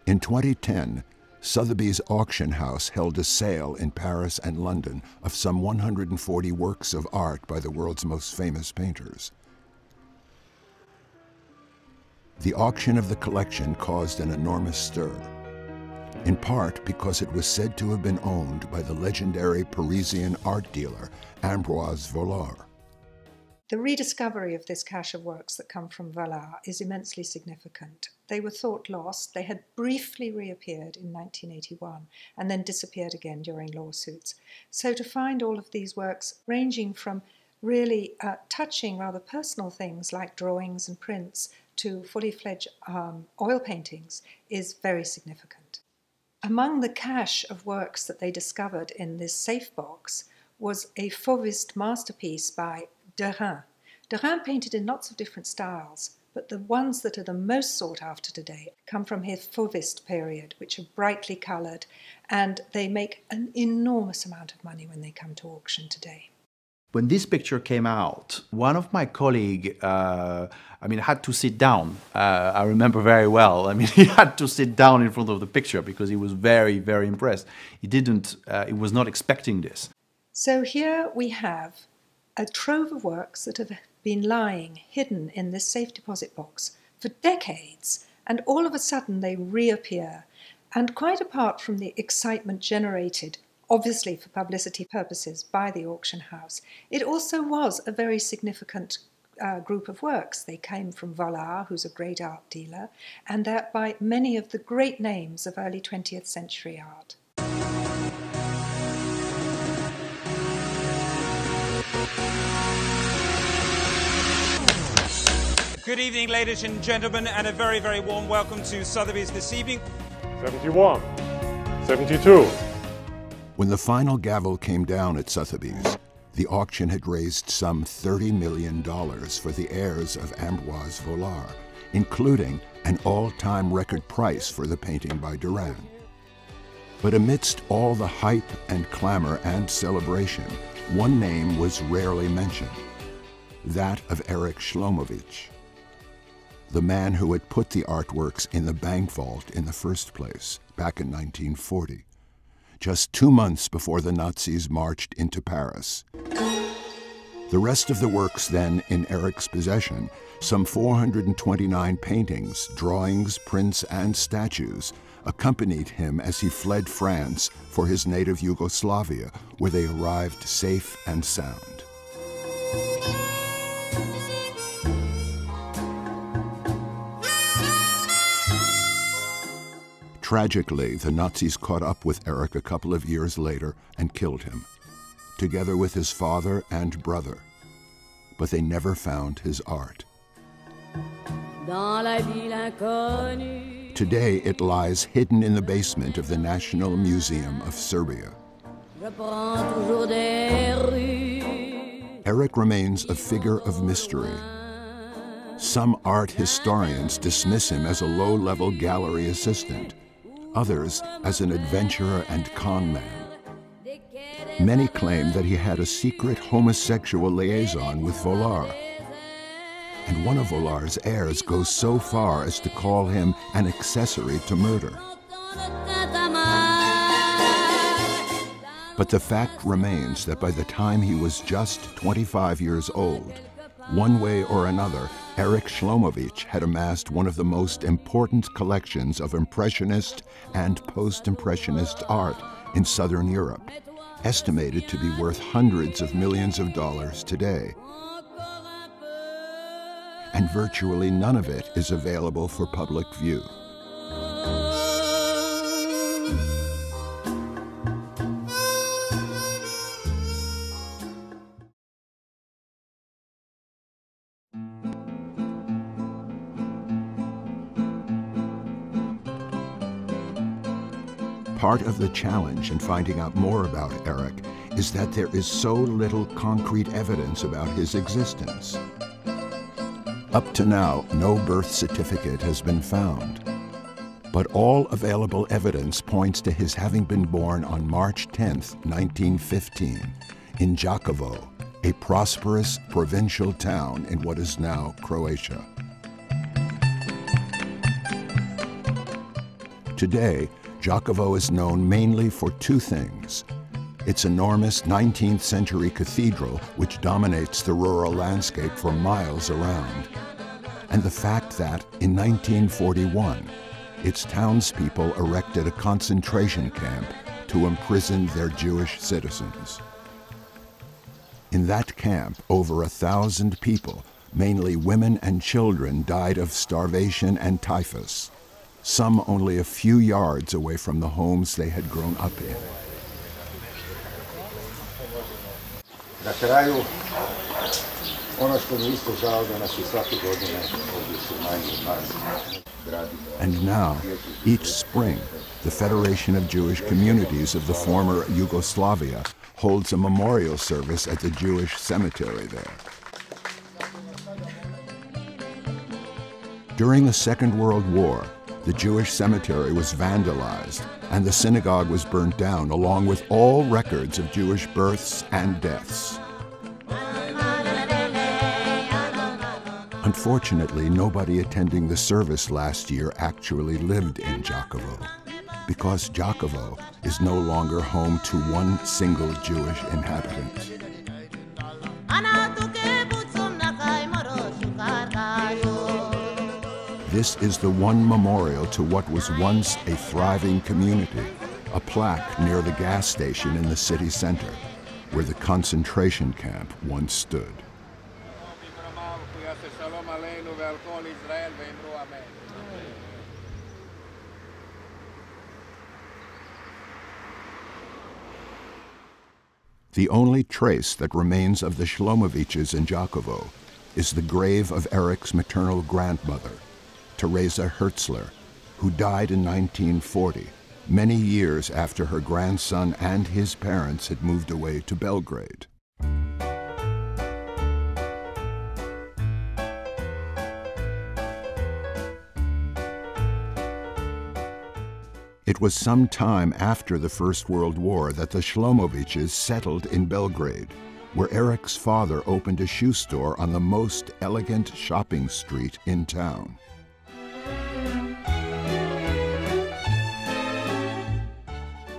In 2010, Sotheby's auction house held a sale in Paris and London of some 140 works of art by the world's most famous painters. The auction of the collection caused an enormous stir, in part because it was said to have been owned by the legendary Parisian art dealer Ambroise Vollard. The rediscovery of this cache of works that come from Vollard is immensely significant. They were thought lost. They had briefly reappeared in 1981 and then disappeared again during lawsuits. So to find all of these works, ranging from really touching, rather personal things like drawings and prints to fully fledged oil paintings, is very significant. Among the cache of works that they discovered in this safe box was a Fauvist masterpiece by Derain. Derain painted in lots of different styles, but the ones that are the most sought after today come from his Fauvist period, which are brightly coloured, and they make an enormous amount of money when they come to auction today. When this picture came out, one of my colleagues, had to sit down. I remember very well. He had to sit down in front of the picture because he was very, very impressed. He was not expecting this. So here we have a trove of works that have been lying hidden in this safe deposit box for decades, and all of a sudden they reappear. And quite apart from the excitement generated, obviously for publicity purposes, by the auction house, it also was a very significant group of works. They came from Vollard, who's a great art dealer, and that by many of the great names of early 20th century art. Good evening, ladies and gentlemen, and a very, very warm welcome to Sotheby's this evening. 71, 72. When the final gavel came down at Sotheby's, the auction had raised some $30 million for the heirs of Ambroise Vollard, including an all-time record price for the painting by Derain. But amidst all the hype and clamor and celebration, one name was rarely mentioned, that of Erich Šlomović, the man who had put the artworks in the bank vault in the first place, back in 1940, just 2 months before the Nazis marched into Paris. The rest of the works then in Erich's possession, some 429 paintings, drawings, prints, and statues, accompanied him as he fled France for his native Yugoslavia, where they arrived safe and sound. Tragically, the Nazis caught up with Erich a couple of years later and killed him, together with his father and brother. But they never found his art. Today it lies hidden in the basement of the National Museum of Serbia. Erich remains a figure of mystery. Some art historians dismiss him as a low-level gallery assistant, others as an adventurer and con man. Many claim that he had a secret homosexual liaison with Vollard, and one of Vollard's heirs goes so far as to call him an accessory to murder. But the fact remains that by the time he was just 25 years old, one way or another, Erich Šlomović had amassed one of the most important collections of Impressionist and Post-Impressionist art in Southern Europe, estimated to be worth hundreds of millions of dollars today. And virtually none of it is available for public view. Part of the challenge in finding out more about Erich is that there is so little concrete evidence about his existence. Up to now, no birth certificate has been found, but all available evidence points to his having been born on March 10, 1915, in Đakovo, a prosperous provincial town in what is now Croatia. Today, Đakovo is known mainly for two things: its enormous 19th century cathedral, which dominates the rural landscape for miles around, and the fact that, in 1941, its townspeople erected a concentration camp to imprison their Jewish citizens. In that camp, over 1,000 people, mainly women and children, died of starvation and typhus, some only a few yards away from the homes they had grown up in. Na kraju, ono što mi isto žao da nas je svake godine ovdje su manje gradimo. And now, each spring, the Federation of Jewish Communities of the former Yugoslavia holds a memorial service at the Jewish cemetery there. During the Second World War, the Jewish cemetery was vandalized and the synagogue was burnt down along with all records of Jewish births and deaths. Unfortunately, nobody attending the service last year actually lived in Đakovo, because Đakovo is no longer home to one single Jewish inhabitant. This is the one memorial to what was once a thriving community, a plaque near the gas station in the city center, where the concentration camp once stood. The only trace that remains of the Šlomovićes in Đakovo is the grave of Eric's maternal grandmother, Teresa Hertzler, who died in 1940, many years after her grandson and his parents had moved away to Belgrade. It was some time after the First World War that the Slomovićes settled in Belgrade, where Eric's father opened a shoe store on the most elegant shopping street in town.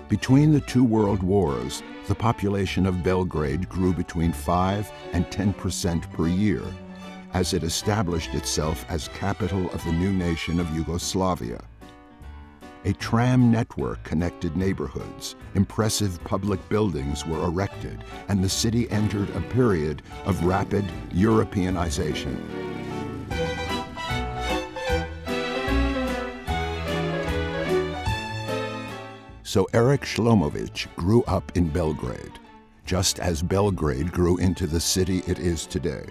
Between the two world wars, the population of Belgrade grew between 5 and 10% per year, as it established itself as capital of the new nation of Yugoslavia. A tram network connected neighborhoods, impressive public buildings were erected, and the city entered a period of rapid Europeanization. So Eric Šlomović grew up in Belgrade, just as Belgrade grew into the city it is today.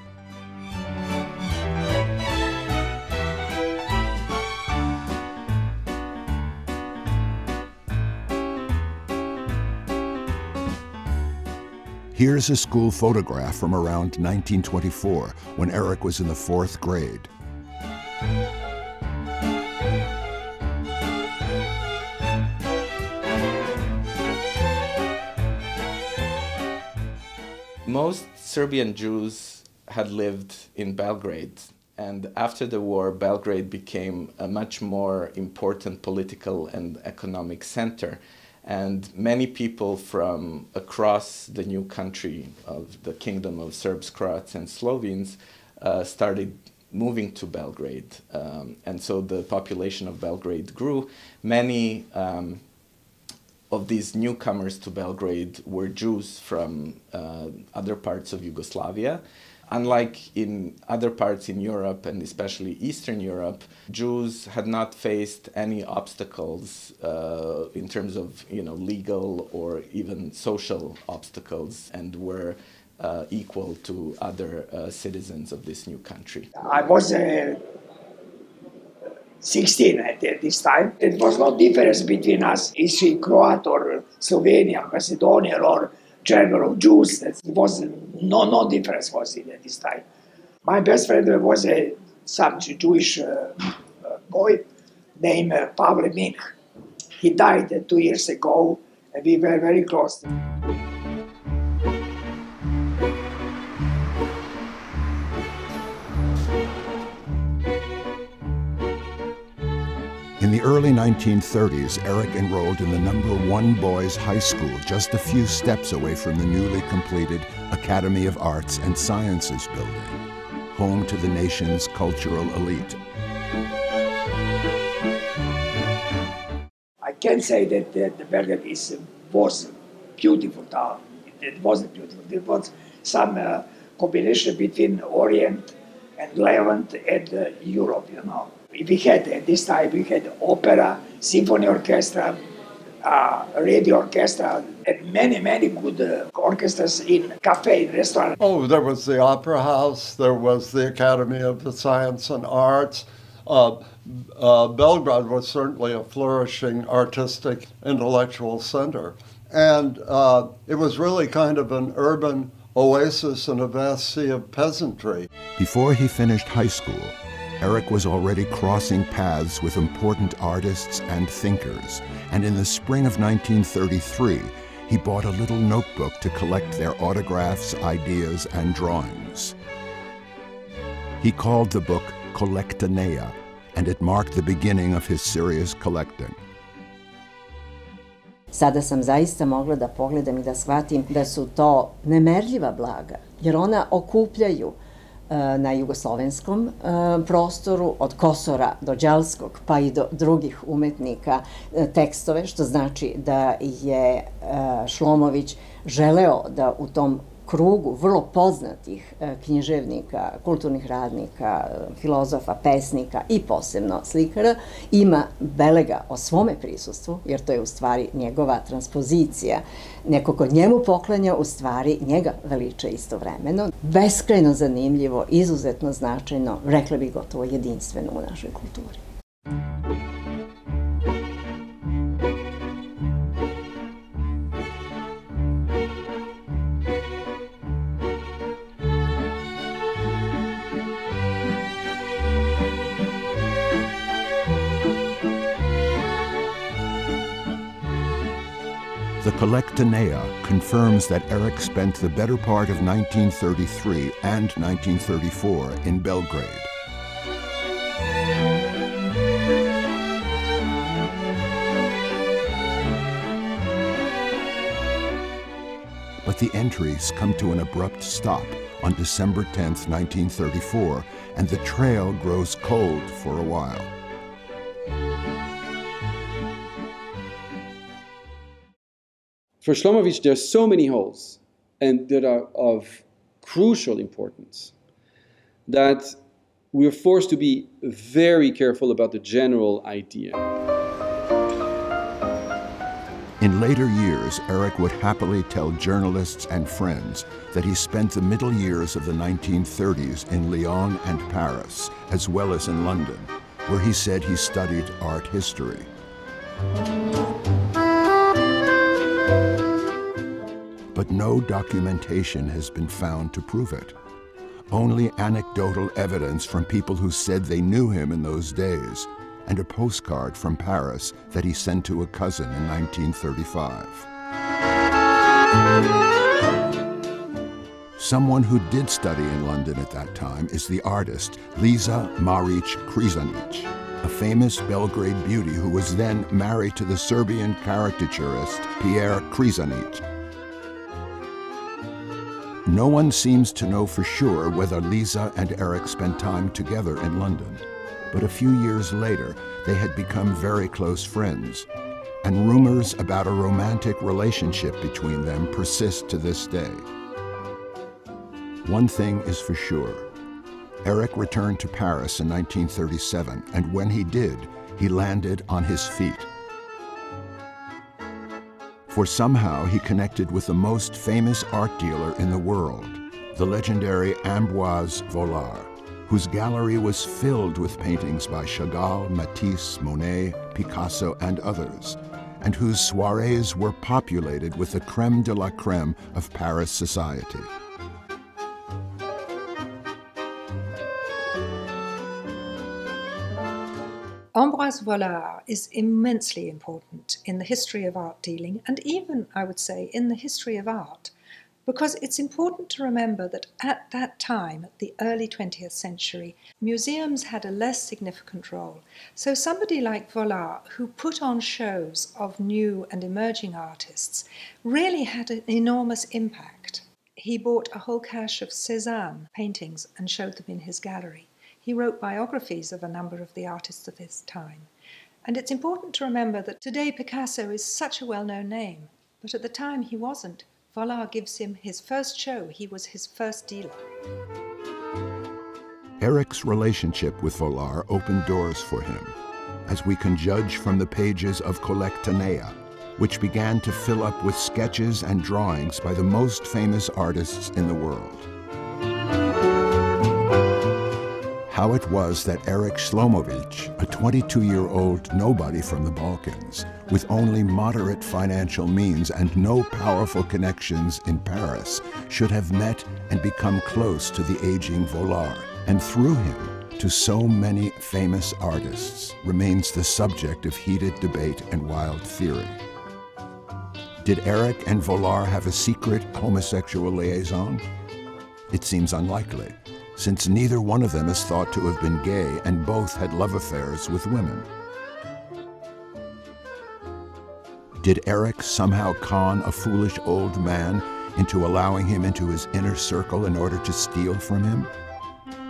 Here's a school photograph from around 1924, when Eric was in the 4th grade. Most Serbian Jews had lived in Belgrade, and after the war, Belgrade became a much more important political and economic center. And many people from across the new country of the Kingdom of Serbs, Croats, and Slovenes started moving to Belgrade. And so the population of Belgrade grew. Many of these newcomers to Belgrade were Jews from other parts of Yugoslavia. Unlike in other parts in Europe, and especially Eastern Europe, Jews had not faced any obstacles in terms of, legal or even social obstacles, and were equal to other citizens of this new country. I was 16 at this time. There was no difference between us, is she Croat or Slovenian, Macedonian or German or Jews. It was no difference was it at this time. My best friend was some Jewish boy named Pavle Mink. He died 2 years ago, and we were very close. In the early 1930s, Erik enrolled in the #1 boys' high school just a few steps away from the newly completed Academy of Arts and Sciences building, home to the nation's cultural elite. I can say that Belgrade was a beautiful town. It wasn't beautiful. There was some combination between Orient and Levant and Europe, you know. We had, at this time, we had opera, symphony orchestra, radio orchestra, and many good orchestras in cafe, restaurant. Oh, there was the Opera House, there was the Academy of the Science and Arts. Belgrade was certainly a flourishing artistic, intellectual center. And it was really kind of an urban oasis in a vast sea of peasantry. Before he finished high school, Erik was already crossing paths with important artists and thinkers, and in the spring of 1933, he bought a little notebook to collect their autographs, ideas, and drawings. He called the book Kolektanea, and it marked the beginning of his serious collecting. Sada sam zaista mogla da pogledam i da shvatim da su to nemerljiva blaga, jer ona okupljaju na jugoslovenskom prostoru, od Kosora do Đalskog, pa i do drugih umetnika, tekstove, što znači da je Šlomović želeo da u tom krugu vrlo poznatih književnika, kulturnih radnika, filozofa, pesnika i posebno slikara ima belega o svome prisustvu, jer to je u stvari njegova transpozicija. Neko ko njemu poklanja, u stvari njega veliča istovremeno. Beskrajno zanimljivo, izuzetno značajno, rekla bih gotovo jedinstveno u našoj kulturi. The Kolektanea confirms that Erik spent the better part of 1933 and 1934 in Belgrade. But the entries come to an abrupt stop on December 10th, 1934, and the trail grows cold for a while. For Slomovic, there are so many holes, and that are of crucial importance, that we're forced to be very careful about the general idea. In later years, Erik would happily tell journalists and friends that he spent the middle years of the 1930s in Lyon and Paris, as well as in London, where he said he studied art history. But no documentation has been found to prove it. Only anecdotal evidence from people who said they knew him in those days, and a postcard from Paris that he sent to a cousin in 1935. Someone who did study in London at that time is the artist Liza Marić-Krizanić, a famous Belgrade beauty who was then married to the Serbian caricaturist Pierre Krizanić. No one seems to know for sure whether Liza and Erik spent time together in London, but a few years later they had become very close friends, and rumors about a romantic relationship between them persist to this day. One thing is for sure. Erik returned to Paris in 1937, and when he did, he landed on his feet. For somehow he connected with the most famous art dealer in the world, the legendary Ambroise Vollard, whose gallery was filled with paintings by Chagall, Matisse, Monet, Picasso, and others, and whose soirees were populated with the crème de la crème of Paris society. Ambroise Vollard is immensely important in the history of art dealing, and even, I would say, in the history of art, Because it's important to remember that at that time, at the early 20th century, museums had a less significant role. So somebody like Vollard, who put on shows of new and emerging artists, really had an enormous impact. He bought a whole cache of Cézanne paintings and showed them in his gallery. He wrote biographies of a number of the artists of his time. And it's important to remember that today Picasso is such a well-known name, but at the time he wasn't. Vollard gives him his first show. He was his first dealer. Eric's relationship with Vollard opened doors for him, as we can judge from the pages of Collectanea, which began to fill up with sketches and drawings by the most famous artists in the world. How it was that Erich Slomovic, a 22-year-old nobody from the Balkans, with only moderate financial means and no powerful connections in Paris, should have met and become close to the aging Vollard, and through him to so many famous artists, remains the subject of heated debate and wild theory. Did Erich and Vollard have a secret homosexual liaison? It seems unlikely, since neither one of them is thought to have been gay and both had love affairs with women. Did Erich somehow con a foolish old man into allowing him into his inner circle in order to steal from him?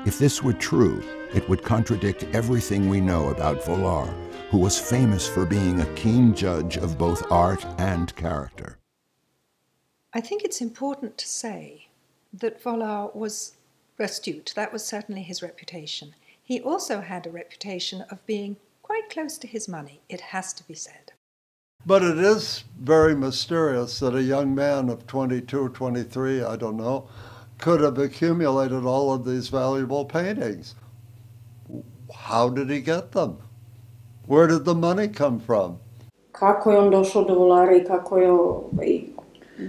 If this were true, it would contradict everything we know about Vollard, who was famous for being a keen judge of both art and character. I think it's important to say that Vollard was astute. That was certainly his reputation. He also had a reputation of being quite close to his money, it has to be said. But it is very mysterious that a young man of 22, 23, I don't know, could have accumulated all of these valuable paintings. How did he get them? Where did the money come from? Kako je on došao do Vollara I kako je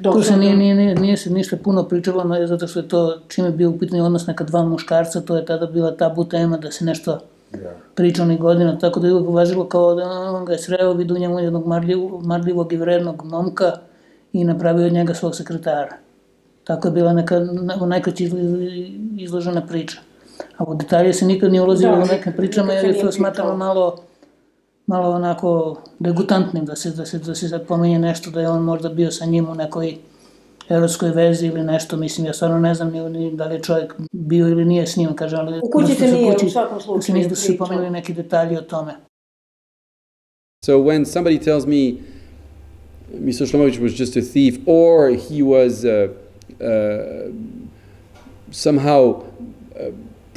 Tu se nije se ništa puno pričalo, zato što je to, čim je bio u pitanju odnos neka dva muškarca, to je tada bila tabu tema da se nešto priča ni godina, tako da je uvijek važilo kao da on ga je sreo, vidio u njemu jednog marljivog I vrednog momka I napravio od njega svog sekretara. Tako je bila neka najkraće izložena priča. A u detalje se nikad nije ulazilo u nekim pričama jer je to smatrano malo onako degutantnim da se sad pominje nešto da je on možda bio sa njim u nekoj erotskoj vezi ili nešto, mislim, ja stvarno ne znam ni da li je čovjek bio ili nije s njim, kažem, ali u kući se nije u svakom slučaju mislim da su se pomenuli neki detalji o tome. So when somebody tells me Mr. Šlomović was just a thief or he was somehow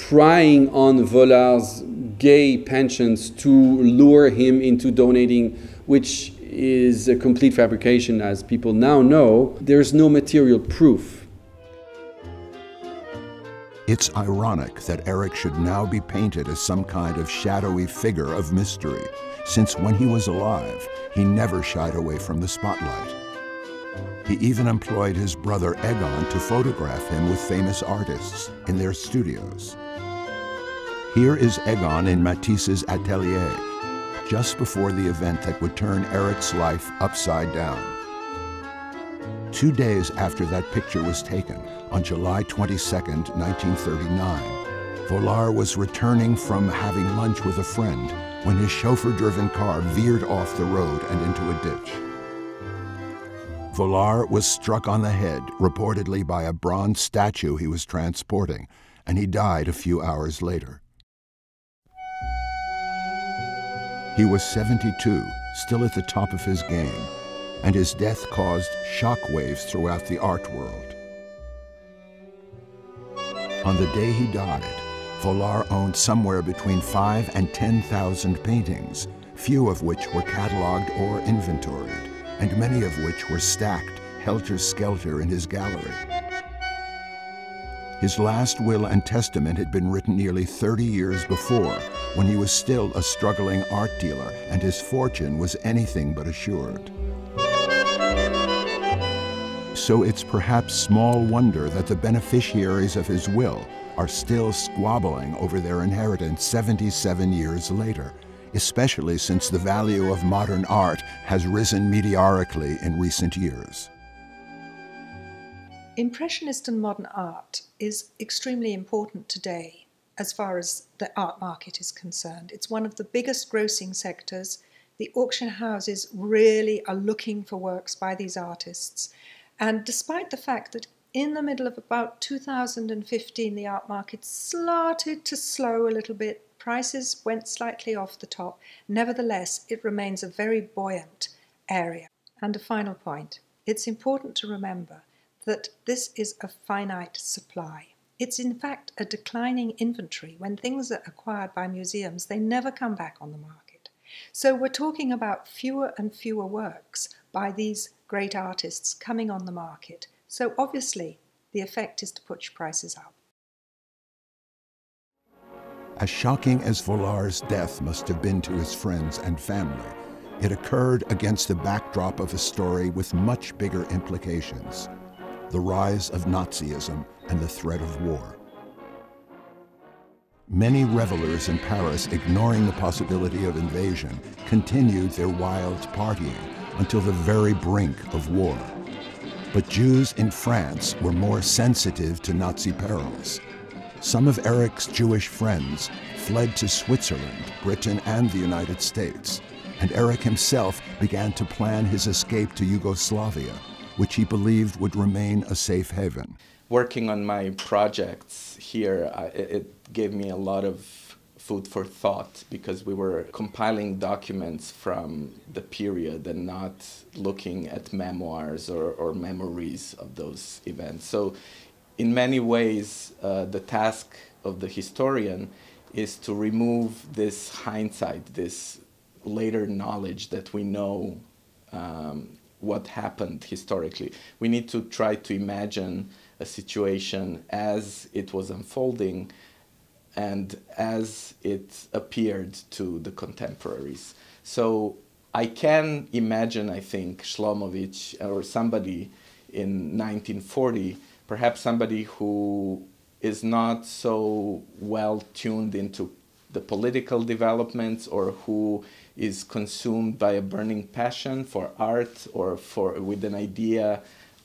prying on Vollard's gay penchants to lure him into donating, which is a complete fabrication, as people now know. There's no material proof. It's ironic that Erich should now be painted as some kind of shadowy figure of mystery, since when he was alive, he never shied away from the spotlight. He even employed his brother Egon to photograph him with famous artists in their studios. Here is Egon in Matisse's atelier, just before the event that would turn Erich's life upside down. 2 days after that picture was taken, on July 22nd, 1939, Vollard was returning from having lunch with a friend when his chauffeur-driven car veered off the road and into a ditch. Vollard was struck on the head, reportedly by a bronze statue he was transporting, and he died a few hours later. He was 72, still at the top of his game, and his death caused shockwaves throughout the art world. On the day he died, Vollard owned somewhere between 5,000 and 10,000 paintings, few of which were catalogued or inventoried, and many of which were stacked helter-skelter in his gallery. His last will and testament had been written nearly 30 years before, when he was still a struggling art dealer and his fortune was anything but assured. So it's perhaps small wonder that the beneficiaries of his will are still squabbling over their inheritance 77 years later, especially since the value of modern art has risen meteorically in recent years. Impressionist and modern art is extremely important today as far as the art market is concerned. It's one of the biggest grossing sectors. The auction houses really are looking for works by these artists. And despite the fact that in the middle of about 2015, the art market started to slow a little bit, prices went slightly off the top. Nevertheless, it remains a very buoyant area. And a final point, it's important to remember that this is a finite supply. It's in fact a declining inventory. When things are acquired by museums, they never come back on the market. So we're talking about fewer and fewer works by these great artists coming on the market. So obviously, the effect is to push prices up. As shocking as Volar's death must have been to his friends and family, it occurred against the backdrop of a story with much bigger implications: the rise of Nazism and the threat of war. Many revelers in Paris, ignoring the possibility of invasion, continued their wild partying until the very brink of war. But Jews in France were more sensitive to Nazi perils. Some of Eric's Jewish friends fled to Switzerland, Britain, and the United States, and Eric himself began to plan his escape to Yugoslavia, which he believed would remain a safe haven. Working on my projects here, it gave me a lot of food for thought, because we were compiling documents from the period and not looking at memoirs or memories of those events. So in many ways, the task of the historian is to remove this hindsight, this later knowledge that we know what happened historically. We need to try to imagine a situation as it was unfolding and as it appeared to the contemporaries. So I can imagine, I think, Šlomović or somebody in 1940, perhaps somebody who is not so well tuned into the political developments, or who is consumed by a burning passion for art, or with an idea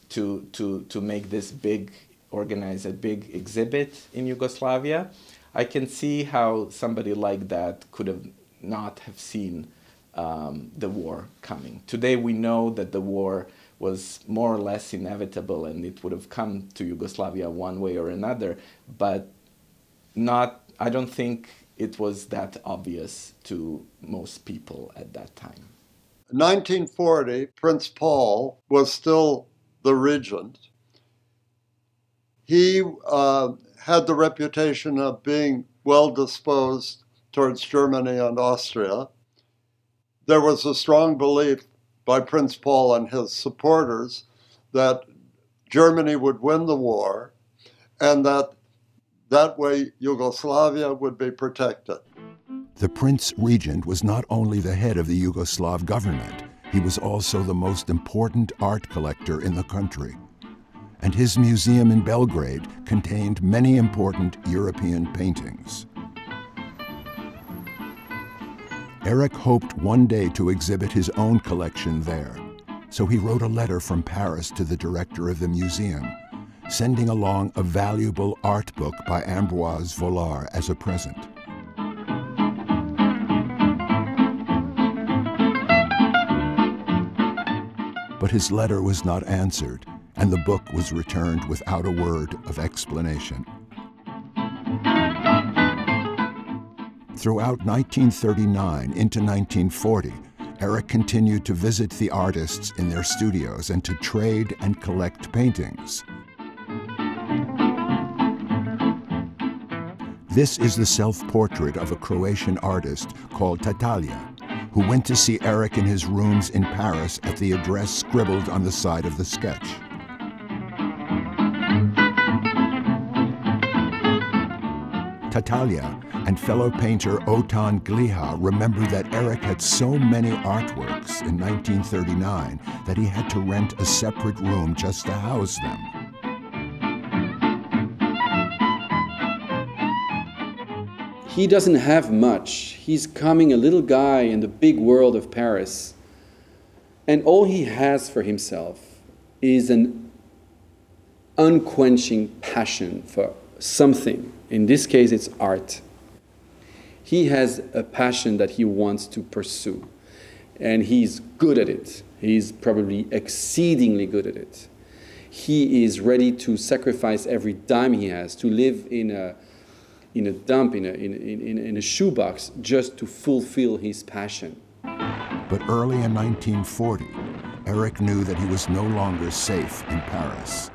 to make this organize a big exhibit in Yugoslavia. I can see how somebody like that could have not have seen the war coming. Today we know that the war was more or less inevitable and it would have come to Yugoslavia one way or another, but I don't think it was that obvious to most people at that time. In 1940, Prince Paul was still the regent. He had the reputation of being well-disposed towards Germany and Austria. There was a strong belief by Prince Paul and his supporters that Germany would win the war, and that way Yugoslavia would be protected. The Prince Regent was not only the head of the Yugoslav government, he was also the most important art collector in the country. And his museum in Belgrade contained many important European paintings. Eric hoped one day to exhibit his own collection there, so he wrote a letter from Paris to the director of the museum, sending along a valuable art book by Ambroise Vollard as a present. But his letter was not answered, and the book was returned without a word of explanation. Throughout 1939 into 1940, Eric continued to visit the artists in their studios and to trade and collect paintings. This is the self-portrait of a Croatian artist called Tatalia, who went to see Eric in his rooms in Paris at the address scribbled on the side of the sketch. Tatalia and fellow painter Otan Gliha remembered that Eric had so many artworks in 1939 that he had to rent a separate room just to house them. He doesn't have much. He's coming a little guy in the big world of Paris, and all he has for himself is an unquenching passion for something. In this case, it's art. He has a passion that he wants to pursue, and he's good at it. He's probably exceedingly good at it. He is ready to sacrifice every dime he has, to live in a dump, in a shoebox, just to fulfill his passion. But early in 1940, Eric knew that he was no longer safe in Paris.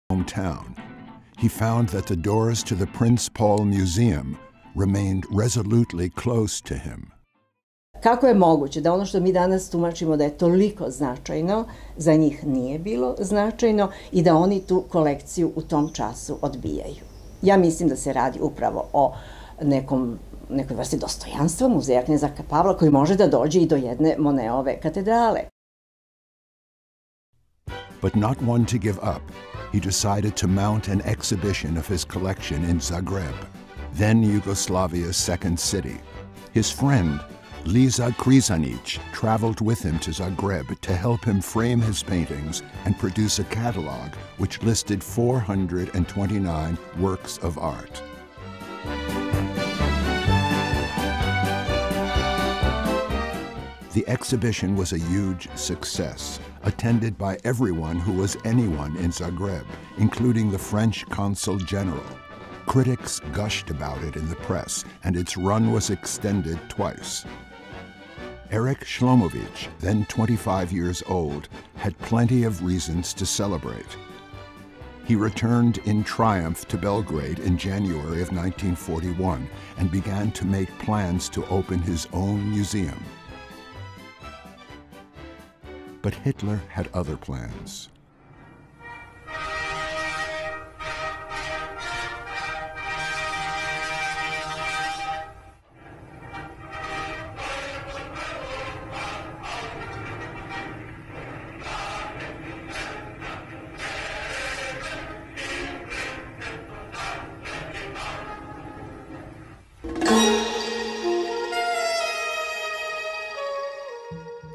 Hometown, he found that the doors to the Prince Paul Museum remained resolutely close to him. Kako je moguće da ono što mi danas tumačimo da je toliko značajno, za njih nije bilo značajno i da oni tu kolekciju u tom času odbijaju? Ja mislim da se radi upravo o nekoj vrsti dostojanstva muzeja kneza Pavla koji može da dođe i do jedne Moneove katedrale. But not one to give up, he decided to mount an exhibition of his collection in Zagreb, then Yugoslavia's second city. His friend, Liza Krizanić, traveled with him to Zagreb to help him frame his paintings and produce a catalog which listed 429 works of art. The exhibition was a huge success, attended by everyone who was anyone in Zagreb, including the French consul general. Critics gushed about it in the press, and its run was extended twice. Eric Šlomović, then 25 years old, had plenty of reasons to celebrate. He returned in triumph to Belgrade in January of 1941 and began to make plans to open his own museum. But Hitler had other plans.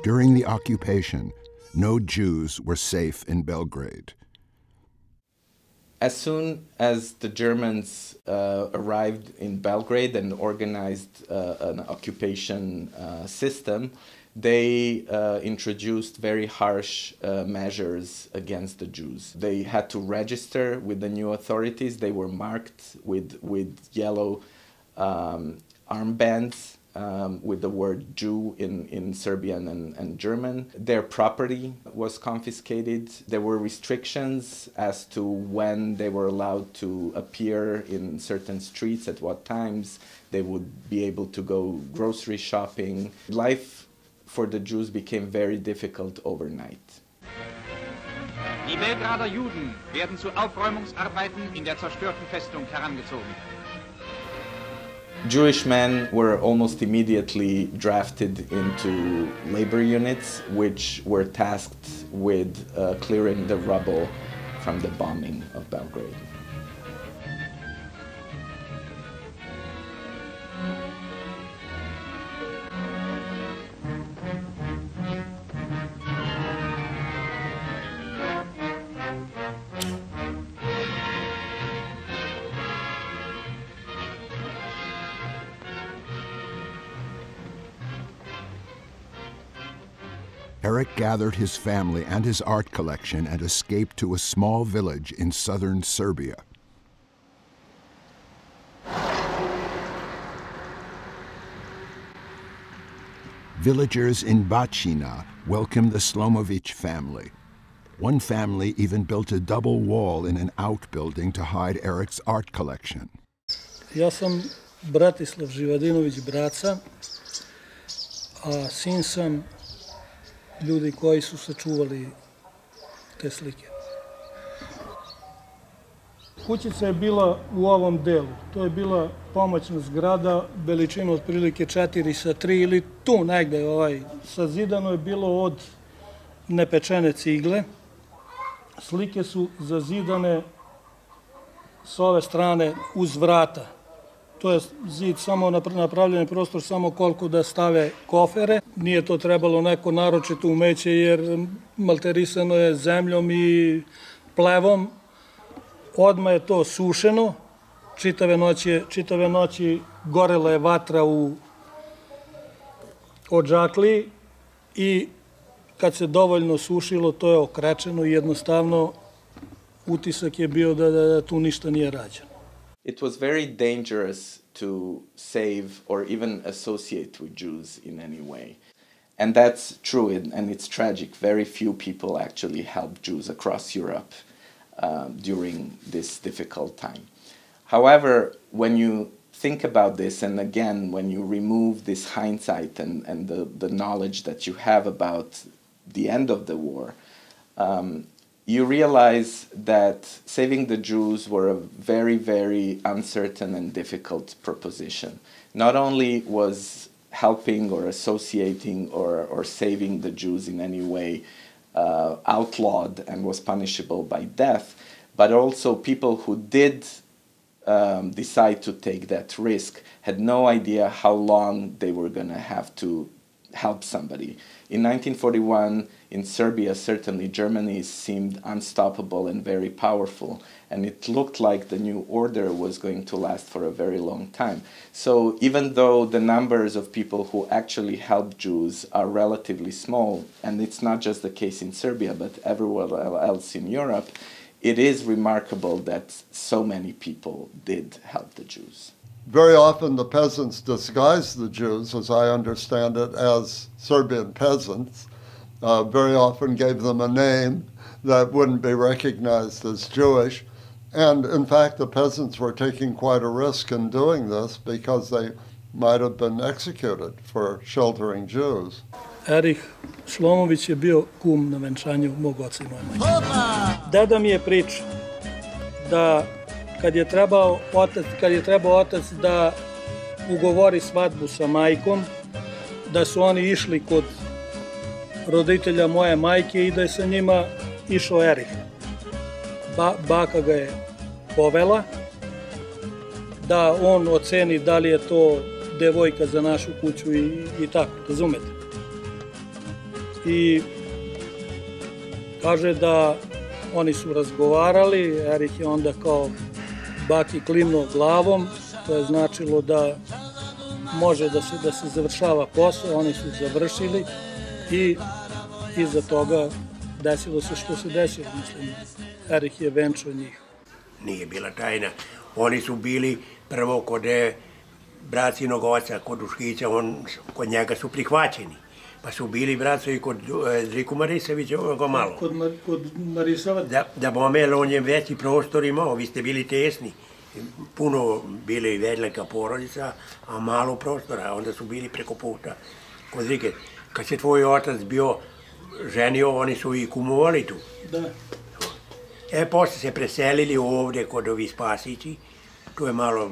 During the occupation, no Jews were safe in Belgrade. As soon as the Germans arrived in Belgrade and organized an occupation system, they introduced very harsh measures against the Jews. They had to register with the new authorities. They were marked with yellow armbands with the word Jew in Serbian and German. Their property was confiscated. There were restrictions as to when they were allowed to appear in certain streets, at what times they would be able to go grocery shopping. Life for the Jews became very difficult overnight. Die Belgrader Juden werden zu Aufräumungsarbeiten in der zerstörten Festung herangezogen. Jewish men were almost immediately drafted into labor units, which were tasked with clearing the rubble from the bombing of Belgrade. Eric gathered his family and his art collection and escaped to a small village in southern Serbia. Villagers in Bačina welcomed the Slomovic family. One family even built a double wall in an outbuilding to hide Eric's art collection. Ja sam Bratislav Živadinović Braca, a sin sam ljudi koji su sačuvali te slike. Kućica je bila u ovom delu. To je bila pomoćna zgrada, veličina otprilike 4x3 ili tu negde. Sazidano je bilo od nepečene cigle. Slike su zazidane s ove strane uz vrata. To je zid samo napravljen prostor, samo koliko da stave kofere. Nije to trebalo neko naročito umeće jer malterisano je zemljom i plevom. Odmah je to sušeno, čitave noći gorela je vatra u odžakliji i kad se dovoljno sušilo, to je okrečeno i jednostavno utisak je bio da tu ništa nije rađeno. It was very dangerous to save or even associate with Jews in any way. And that's true, and it's tragic. Very few people actually helped Jews across Europe during this difficult time. However, when you think about this, and again, when you remove this hindsight and the knowledge that you have about the end of the war, you realize that saving the Jews were a very, very uncertain and difficult proposition. Not only was helping or associating or saving the Jews in any way outlawed and was punishable by death, but also people who did decide to take that risk had no idea how long they were going to have to help somebody. In 1941, in Serbia, certainly Germany seemed unstoppable and very powerful, and it looked like the new order was going to last for a very long time. So even though the numbers of people who actually help Jews are relatively small, and it's not just the case in Serbia, but everywhere else in Europe, it is remarkable that so many people did help the Jews. Very often the peasants disguised the Jews, as I understand it, as Serbian peasants. Very often gave them a name that wouldn't be recognized as Jewish. And in fact, the peasants were taking quite a risk in doing this because they might have been executed for sheltering Jews. Erich Šlomović je bio kum na venčanju mog oca i moje majke. Deda mi je pričao da kad je trebao otac da ugovori svadbu sa majkom, da su oni išli kod roditelja moje majke i da je sa njima išao Erich. Baka ga je povela, da on oceni da li je to devojka za našu kuću i tako, razumete? I kaže da oni su razgovarali, Erich je onda kao baki klimnuo glavom, to je značilo da može da se završava posao, oni su završili i iza toga desilo se što se desilo, mislim, Erich je venčao njih. Nije bila tajna, oni su bili prvo kod bracinog oca, kod Uškića, kod njega su prihvaćeni. Pa su bili bracovi kod Driku Marisevića, ovoga malo. Kod Marisova? Da bome, on je veći prostor imao, vi ste bili tesni. Puno bili velika porodica, a malo prostora, onda su bili preko puta. Kod Drike, kad se tvoj otac bio ženio, oni su i kumovali tu. Da. Posle se preselili ovde kod ovi Spasići, tu je malo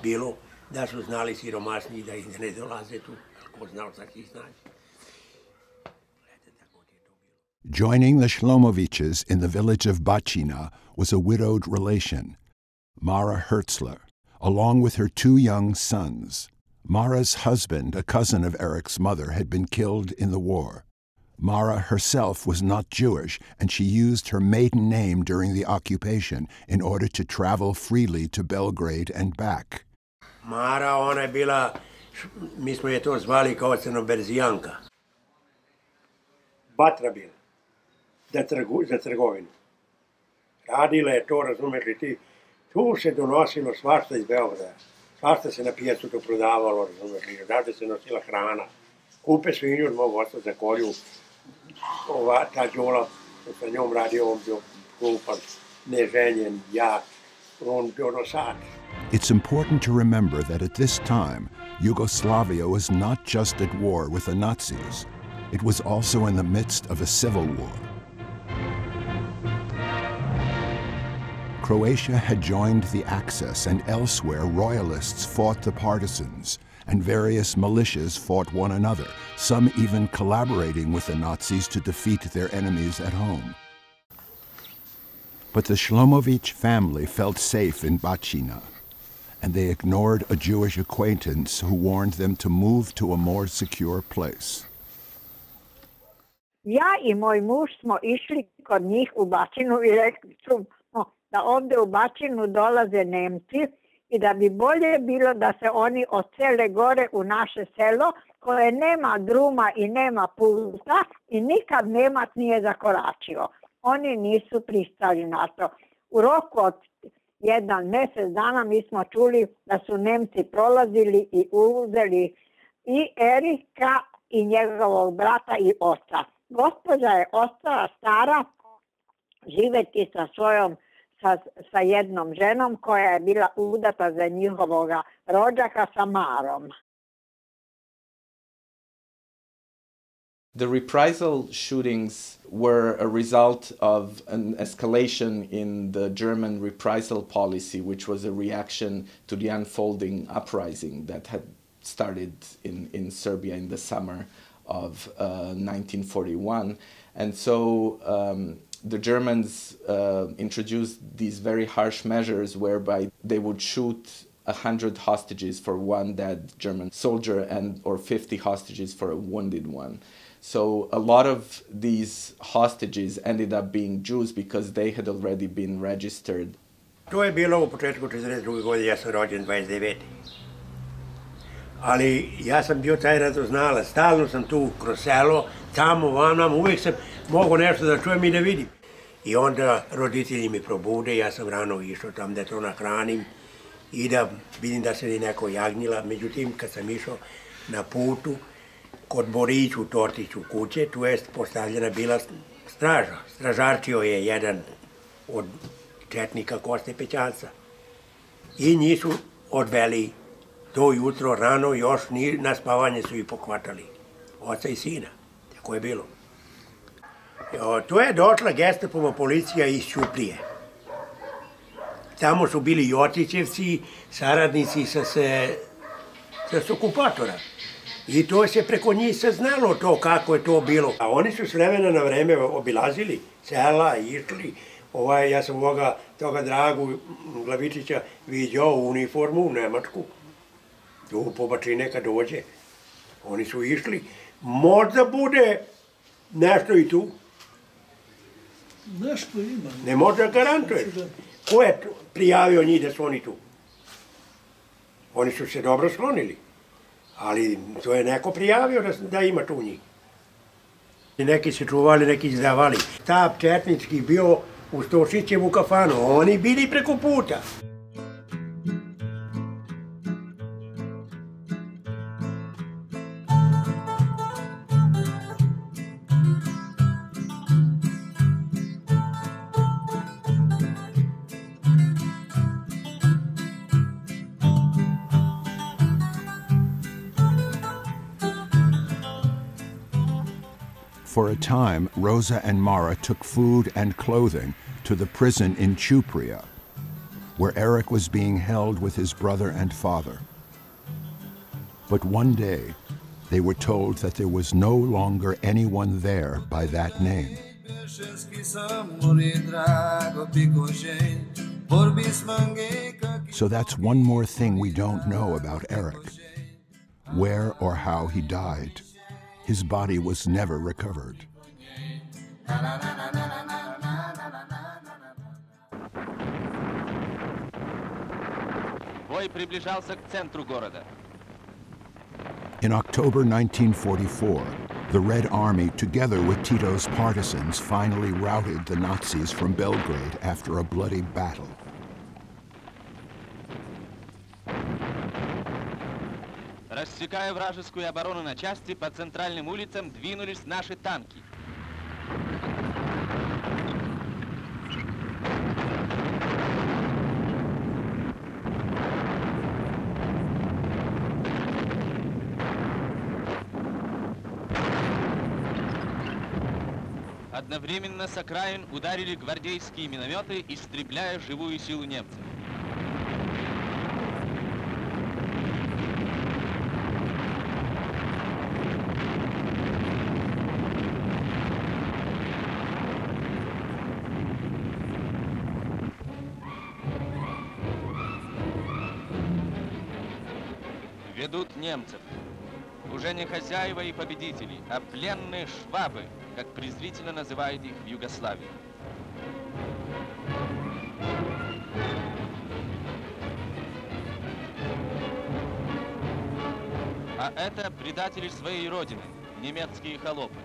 bilo, da su znali siromasni da ih ne dolaze tu, ko znao sad ih znaći. Joining the Šlomovićes in the village of Bačina was a widowed relation, Mara Hertzler, along with her two young sons. Mara's husband, a cousin of Eric's mother, had been killed in the war. Mara herself was not Jewish, and she used her maiden name during the occupation in order to travel freely to Belgrade and back. Mara, ona je bila, mi smo je to zvali kao Crnoberzijanka. batra bila za trgovinu. Radila je to, razumeš li ti, tu se donosilo svašta iz Beograda. Svašta se na pijacu to prodavalo, razumeš li, odavde se nosila hrana. Kupe svinju od mog oca za kolju, ta Đula, sa njom radio, on bio glupan, neženjen, jak, on bio nosač. It's important to remember that at this time, Yugoslavia was not just at war with the Nazis. It was also in the midst of a civil war. Croatia had joined the Axis, and elsewhere royalists fought the partisans, and various militias fought one another, some even collaborating with the Nazis to defeat their enemies at home. But the Slomovic family felt safe in Bacina, and they ignored a Jewish acquaintance who warned them to move to a more secure place. Ja I moj muž smo išli kod njih u Bacinu i rekli su da ovdje u Bacinu dolaze Nemci i da bi bolje bilo da se oni odsele gore u naše selo koje nema druma i nema puta i nikad Nemac nije zakoračio. Oni nisu pristali na to. U roku od 1 mjesec dana mi smo čuli da su Nemci prolazili i uzeli i Erika i njegovog brata i oca. Gospođa je ostala stara živjeti sa jednom ženom koja je bila udata za njihovog rođaka sa Marom. The reprisal shootings were a result of an escalation in the German reprisal policy, which was a reaction to the unfolding uprising that had started in Serbia in the summer of 1941. And so the Germans introduced these very harsh measures whereby they would shoot 100 hostages for one dead German soldier or 50 hostages for a wounded one. So a lot of these hostages ended up being Jews because they had already been registered. To je bilo u početku 1942. godine, ja sam rođen 29. Ali ja sam bio taj radoznalac, stalno sam tu kroz selo, tamo, vam, uvijek sam mogao nešto da čujem i da vidim. I onda roditelji mi probude, ja sam rano išao tam da to nahranim i da vidim da se neko jagnjila. Međutim, kad sam išao na putu, kod Boriću, Tortiću kuće, tu je postavljena bila straža. Stražarčio je jedan od četnika Koste Pećanca. I njih su odveli to jutro, rano, još na spavanje su ih pokvatali. Oca i sina, tako je bilo. Tu je došla Gestapova policija iz Ćuprije. Tamo su bili Jotićevci, saradnici sa okupatora. I to se preko njih saznalo to kako je to bilo. A oni su s vremena na vreme obilazili sela, išli. Ja sam toga Dragu Glavičića viđao u uniformu u Nemačku. Tu po Bačine kad dođe. Oni su išli. Možda bude nešto i tu. Nešto ima. Ne može da garantuješ. Ko je prijavio njih da su oni tu? Oni su se dobro sklonili. Ali to je neko prijavio da ima tu njih. Neki se čuvali, neki izdavali. Štab četnički bio u Stošićevu kafanu. Oni bili preko puta. For a time, Rosa and Mara took food and clothing to the prison in Ćuprija, where Eric was being held with his brother and father. But one day, they were told that there was no longer anyone there by that name. So that's one more thing we don't know about Eric. Where or how he died. His body was never recovered. Бой приближался к центру города. In October 1944, The Red Army, together with Tito's partisans, finally routed the Nazis from Belgrade after a bloody battle. Рассекая вражескую оборону на части, по центральным улицам двинулись наши танки. Одновременно с окраин ударили гвардейские минометы, истребляя живую силу немцев. Ведут немцев. Уже не хозяева и победители, а пленные швабы, как презрительно называют их в Югославии. А это предатели своей родины, немецкие холопы.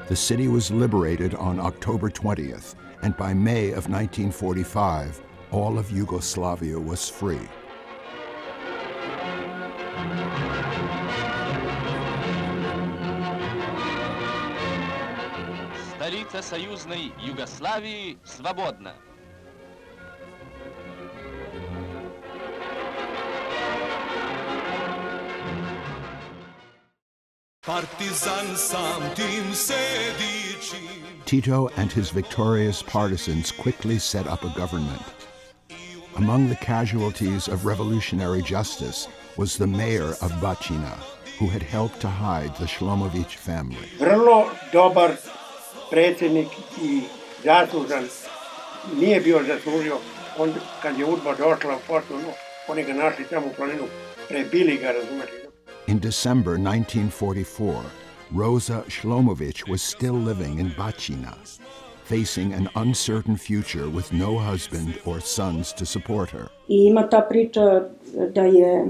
The city was liberated on October 20th, and by May of 1945, all of Yugoslavia was free. Столица союзной Югославии свободна. Tito and his victorious partisans quickly set up a government. Among the casualties of revolutionary justice was the mayor of Bačina, who had helped to hide the Šlomović family. Vrlo dobar predsjednik I zaslužan. Nije bio zaslužio. Kad je UDBA došla u Postojnu, oni ga našli tamo u planinu, prebili ga, razumete. In December 1944, Rosa Šlomović was still living in Bačina, facing an uncertain future with no husband or sons to support her. I ima ta priča da je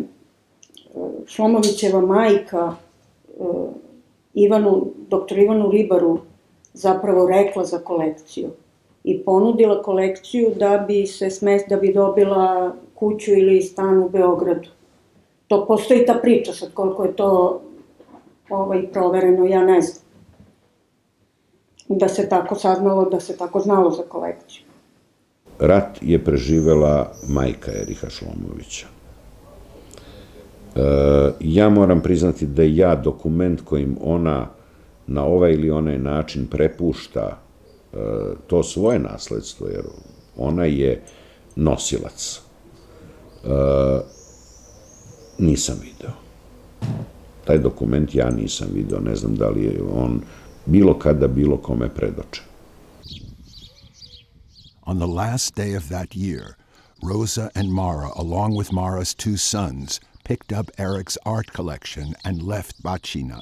Šlomovićeva majka doktor Ivanu Ribaru zapravo rekla za kolekciju I ponudila kolekciju da bi dobila kuću ili stan u Beogradu. To postoji ta priča, sad koliko je to provereno, ja ne znam. Da se tako saznalo, da se tako znalo za kolekciju. Rat je preživela majka Eriha Šlomovića. Ja moram priznati da ja dokument kojim ona na ovaj ili onaj način prepušta to svoje nasledstvo, jer ona je nosilac, nisam video. Taj dokument ja nisam video, ne znam da li je on bilo kada, bilo kome predočen. On the last day of that year, Rosa and Mara, along with Mara's two sons, picked up Eric's art collection and left Bačina.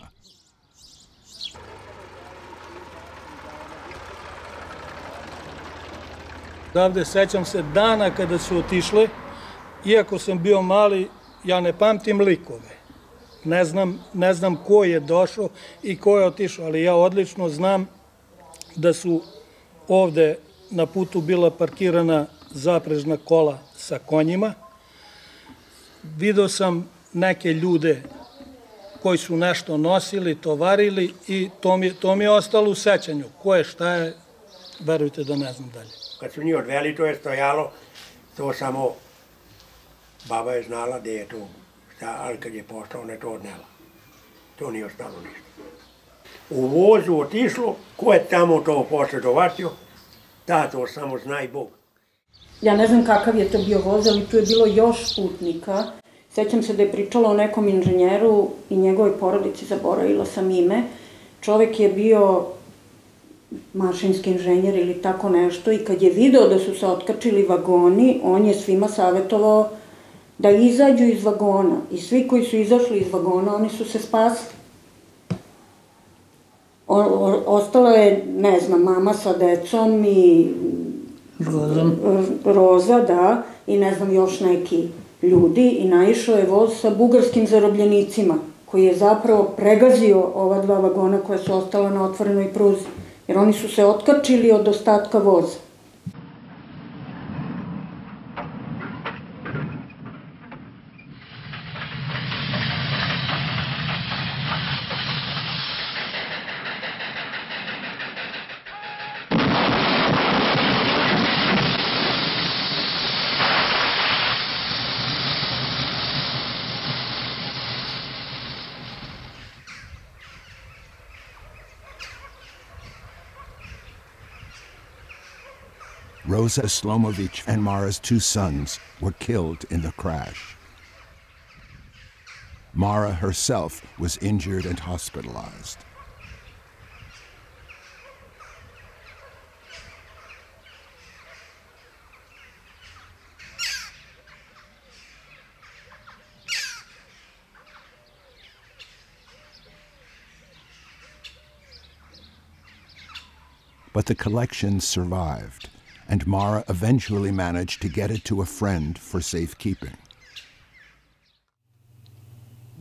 Davde sećam se dana kada su otišle, iako sam bio mali, ja ne pamtim likove. Ne znam ko je došao i ko je otišao, ali ja odlično znam da su ovde na putu bila parkirana zaprežna kola sa konjima. Video sam neke ljude koji su nešto nosili, tovarili i to mi je ostalo u sećanju. Ko je, šta je, verujte da ne znam dalje. Kad su njih odveli, to je stojalo, to samo baba je znala gde je to, ali kad je pošla, ona je to odnela. To nije ostalo ništa. U vozu otišlo, ko je tamo to posle dovatio, to samo zna i Bog. Ja ne znam kakav je to bio voz, ali tu je bilo još putnika. Sećam se da je pričala o nekom inženjeru i njegovoj porodici, zaboravila sam ime. Čovek je bio mašinski inženjer ili tako nešto i kad je video da su se otkačili vagoni, on je svima savjetovao da izađu iz vagona. I svi koji su izašli iz vagona, oni su se spasili. Ostalo je, ne znam, mama sa decom i Roza, da, i ne znam, još neki ljudi, i naišao je voz sa bugarskim zarobljenicima, koji je zapravo pregazio ova dva vagona koja su ostala na otvorenoj pruzi, jer oni su se otkačili od ostatka voza. Rosa, Slomovic, and Mara's 2 sons were killed in the crash. Mara herself was injured and hospitalized. But the collection survived, and Mara eventually managed to get it to a friend for safekeeping.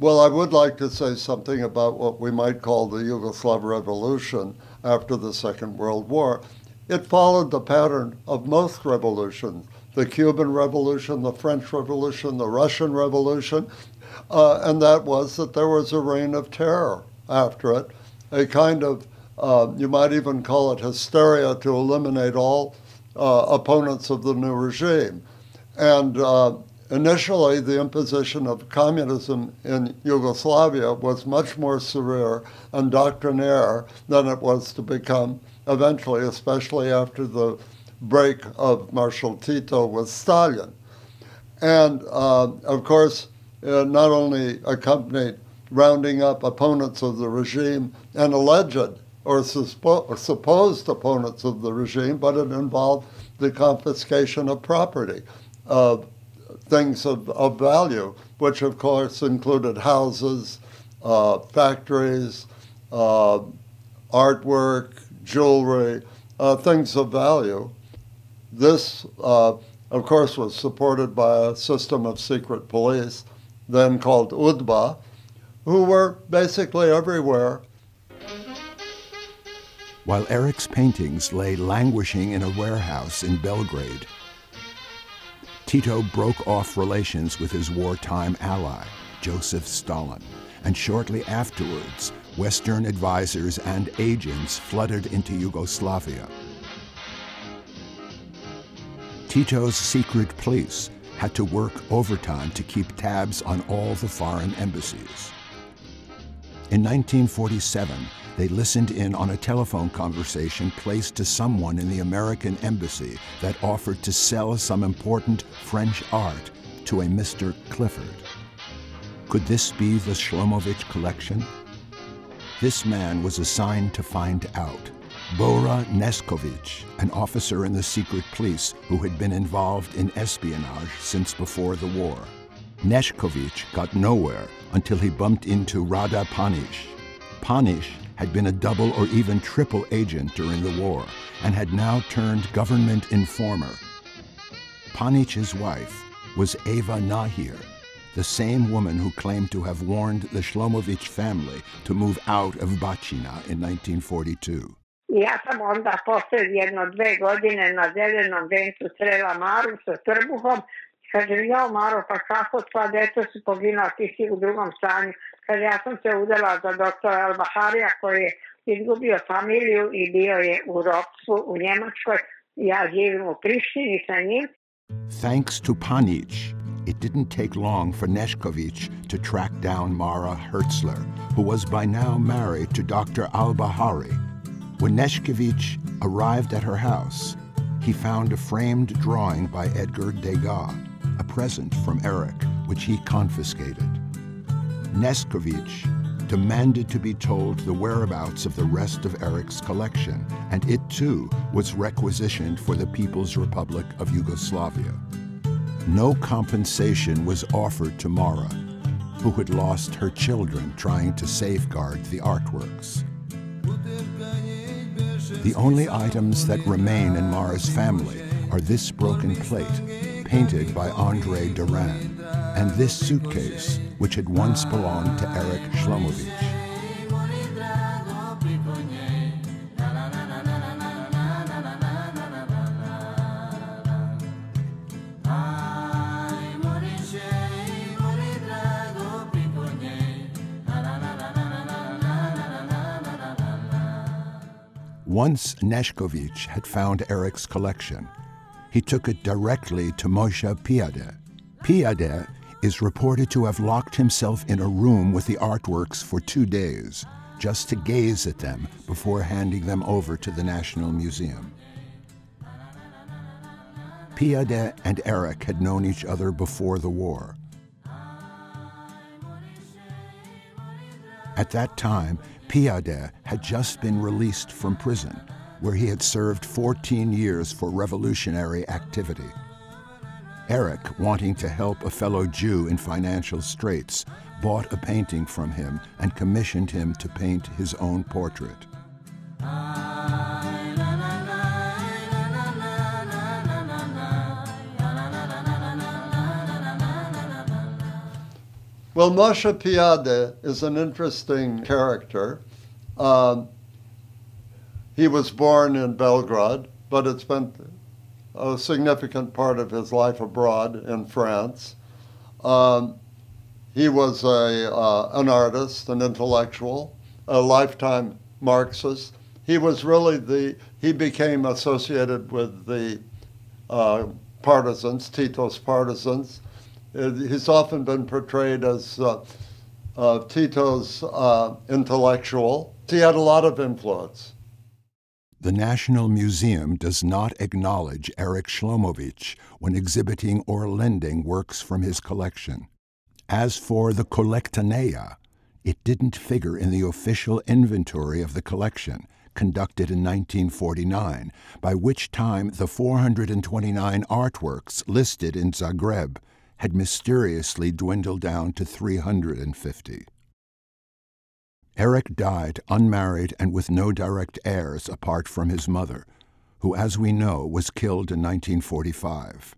Well, I would like to say something about what we might call the Yugoslav Revolution after the Second World War. It followed the pattern of most revolutions, the Cuban Revolution, the French Revolution, the Russian Revolution, and that was that there was a reign of terror after it, a kind of, you might even call it hysteria to eliminate all opponents of the new regime. And initially, the imposition of communism in Yugoslavia was much more severe and doctrinaire than it was to become eventually, especially after the break of Marshal Tito with Stalin. And of course, not only accompanied rounding up opponents of the regime and alleged or supposed opponents of the regime, but it involved the confiscation of property, things of value, which of course included houses, factories, artwork, jewelry, things of value. This, of course, was supported by a system of secret police, then called UDBA, who were basically everywhere. While Eric's paintings lay languishing in a warehouse in Belgrade, Tito broke off relations with his wartime ally, Joseph Stalin, and shortly afterwards, Western advisors and agents flooded into Yugoslavia. Tito's secret police had to work overtime to keep tabs on all the foreign embassies. In 1947, they listened in on a telephone conversation placed to someone in the American embassy that offered to sell some important French art to a Mr. Clifford. Could this be the Šlomović collection? This man was assigned to find out. Bora Nešković, an officer in the secret police who had been involved in espionage since before the war. Nešković got nowhere until he bumped into Rada Panić. Panić had been a double or even triple agent during the war and had now turned government informer. Panić's wife was Eva Nahir, the same woman who claimed to have warned the Slomović family to move out of Bačina in 1942. Ja sam onda posle 1-2 godine na zelenom vencu srela Maru sa trbuhom. Kažem, ja Maro, pa kako sva deca su poginula, ti si u drugom stanju. Kaže, ja sam se udala za doktora Al-Baharija koji je izgubio familiju i bio je u ropstvu u Njemačkoj. Ja živim u Prištini sa njim. Thanks to Panić, it didn't take long for Nešković to track down Mara Hertzler, who was by now married to Dr. Al-Bahari. When Nešković arrived at her house, he found a framed drawing by Edgar Degas, a present from Eric, which he confiscated. Nešković demanded to be told the whereabouts of the rest of Eric's collection, and it too was requisitioned for the People's Republic of Yugoslavia. No compensation was offered to Mara, who had lost her children trying to safeguard the artworks. The only items that remain in Mars' family are this broken plate, painted by André Durand, and this suitcase, which had once belonged to Eric Šlomović. Once Nešković had found Eric's collection, he took it directly to Moshe Piade. Piade is reported to have locked himself in a room with the artworks for 2 days, just to gaze at them before handing them over to the National Museum. Piade and Eric had known each other before the war. At that time, Piade had just been released from prison, where he had served 14 years for revolutionary activity. Eric, wanting to help a fellow Jew in financial straits, bought a painting from him and commissioned him to paint his own portrait. Well, Moshe Piade is an interesting character. He was born in Belgrade, but had spent a significant part of his life abroad in France. He was an artist, an intellectual, a lifetime Marxist. He was really he became associated with the partisans, Tito's partisans. He's often been portrayed as Tito's intellectual. He had a lot of influence. The National Museum does not acknowledge Eric Šlomović when exhibiting or lending works from his collection. As for the Kolektaneia, it didn't figure in the official inventory of the collection, conducted in 1949, by which time the 429 artworks listed in Zagreb had mysteriously dwindled down to 350. Eric died unmarried and with no direct heirs apart from his mother, who, as we know, was killed in 1945.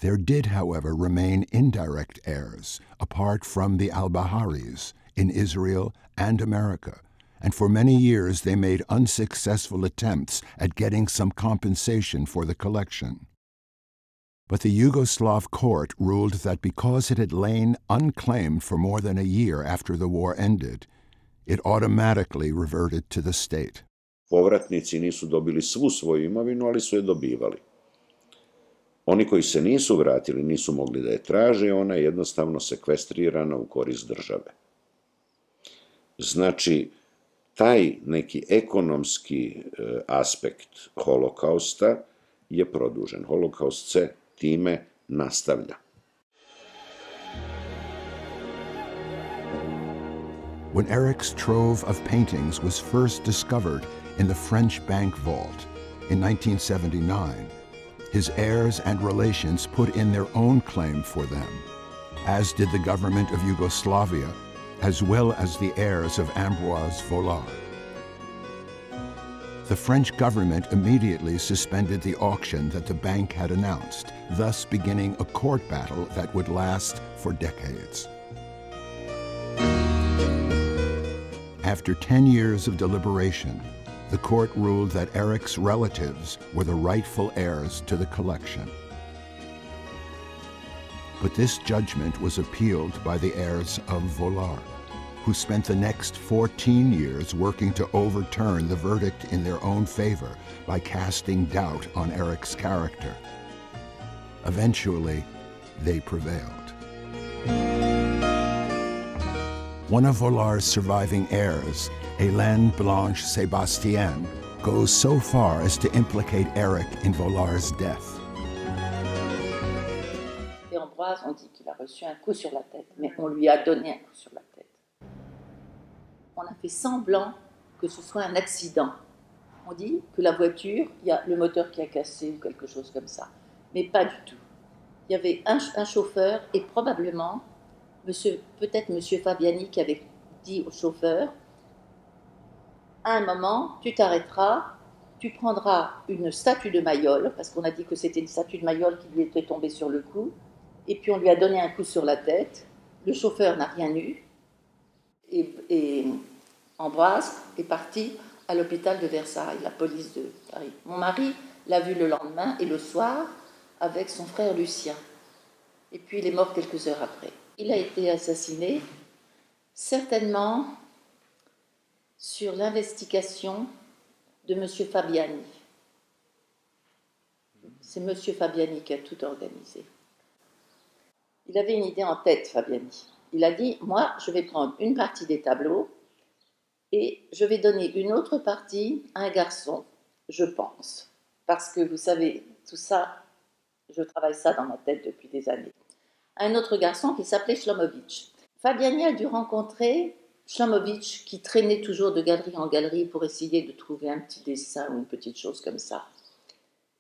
There did, however, remain indirect heirs, apart from the al-Baharis, in Israel and America, and for many years they made unsuccessful attempts at getting some compensation for the collection. But the Yugoslav court ruled that because it had lain unclaimed for more than a year after the war ended, it automatically reverted to the state. Povratnici nisu dobili svu svoju imovinu, ali su je dobivali. Oni koji se nisu vratili, nisu mogli da je traže, ona je jednostavno sekvestrirana u korist države. Znači, taj neki ekonomski aspekt holokausta je produžen. Holokaust se time nastavlja. When Eric's trove of paintings was first discovered in the French bank vault in 1979, his heirs and relations put in their own claim for them, as did the government of Yugoslavia, as well as the heirs of Ambroise Vollard. The French government immediately suspended the auction that the bank had announced, thus beginning a court battle that would last for decades. After 10 years of deliberation, the court ruled that Eric's relatives were the rightful heirs to the collection. But this judgment was appealed by the heirs of Vollard, who spent the next 14 years working to overturn the verdict in their own favor by casting doubt on Eric's character. Eventually, they prevailed. One of Vollard's surviving heirs, Hélène Blanche Sébastien, goes so far as to implicate Eric in Vollard's death. Et Ambroise, on dit qu'il a reçu un coup sur la tête, mais on lui a donné un coup sur la tête. On a fait semblant que ce soit un accident. On dit que la voiture, il y a le moteur qui a cassé ou quelque chose comme ça. Mais pas du tout. Il y avait un chauffeur et probablement peut-être M. Fabiani qui avait dit au chauffeur à un moment, tu t'arrêteras, tu prendras une statue de Mayol, parce qu'on a dit que c'était une statue de Mayol qui lui était tombée sur le cou, et puis on lui a donné un coup sur la tête. Le chauffeur n'a rien eu, et Ambroise est parti à l'hôpital de Versailles, la police de Paris. Mon mari l'a vu le lendemain et le soir avec son frère Lucien. Et puis il est mort quelques heures après. Il a été assassiné, certainement sur l'investigation de M. Fabiani. C'est M. Fabiani qui a tout organisé. Il avait une idée en tête, Fabiani. Il a dit, moi, je vais prendre une partie des tableaux et je vais donner une autre partie à un garçon, je pense. Parce que, vous savez, tout ça, je travaille ça dans ma tête depuis des années. Un autre garçon qui s'appelait Šlomović. Fabiani a dû rencontrer Šlomović qui traînait toujours de galerie en galerie pour essayer de trouver un petit dessin ou une petite chose comme ça.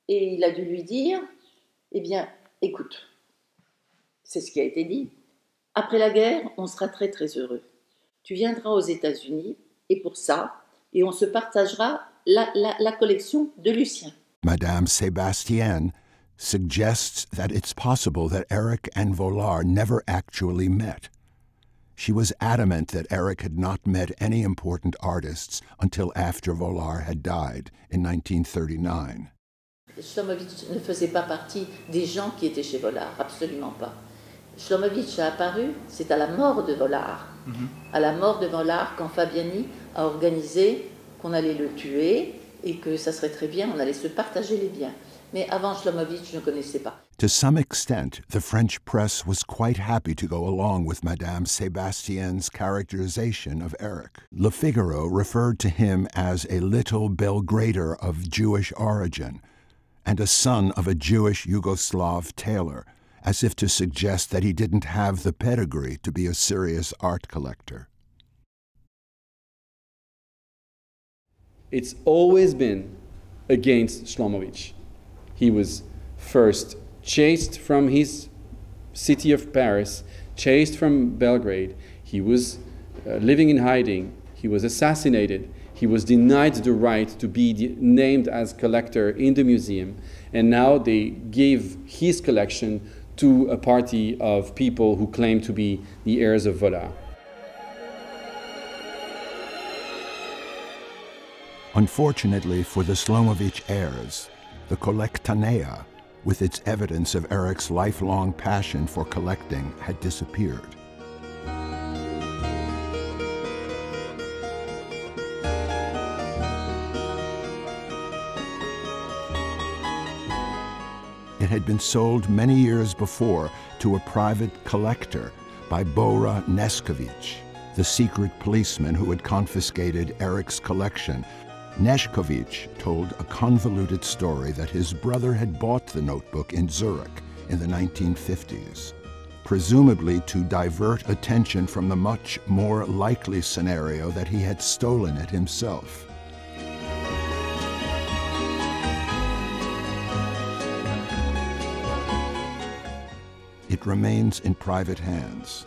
Et il a dû lui dire, eh bien, écoute, c'est ce qui a été dit, après la guerre, on sera très très heureux. Tu viendras aux États-Unis et pour ça, et on se partagera la collection de Lucien. Madame Sébastienne suggests that it's possible that Eric and Vollard never actually met. She was adamant that Eric had not met any important artists until after Vollard had died in 1939. Šlomović ne faisait pas partie des gens qui étaient chez Vollard, absolument pas. Šlomović a apparu, c'est à la mort de Vollard. À la mort de Vollard, quand Fabiani a organisé qu'on allait le tuer et que ça serait très bien, on allait se partager les biens. Mais avant Šlomović, je ne connaissais pas. To some extent, the French press was quite happy to go along with Madame Sébastienne's characterization of Eric. Le Figaro referred to him as a little Belgrader of Jewish origin and a son of a Jewish Yugoslav tailor, as if to suggest that he didn't have the pedigree to be a serious art collector. It's always been against Šlomović. He was first chased from his city of Paris, chased from Belgrade. He was living in hiding. He was assassinated. He was denied the right to be named as collector in the museum. And now they gave his collection to a party of people who claim to be the heirs of Vollard. Unfortunately for the Slomovic heirs, the Kolektanea, with its evidence of Eric's lifelong passion for collecting, had disappeared. It had been sold many years before to a private collector by Bora Nešković, the secret policeman who had confiscated Eric's collection. Nešković told a convoluted story that his brother had bought the notebook in Zurich in the 1950s, presumably to divert attention from the much more likely scenario that he had stolen it himself. It remains in private hands.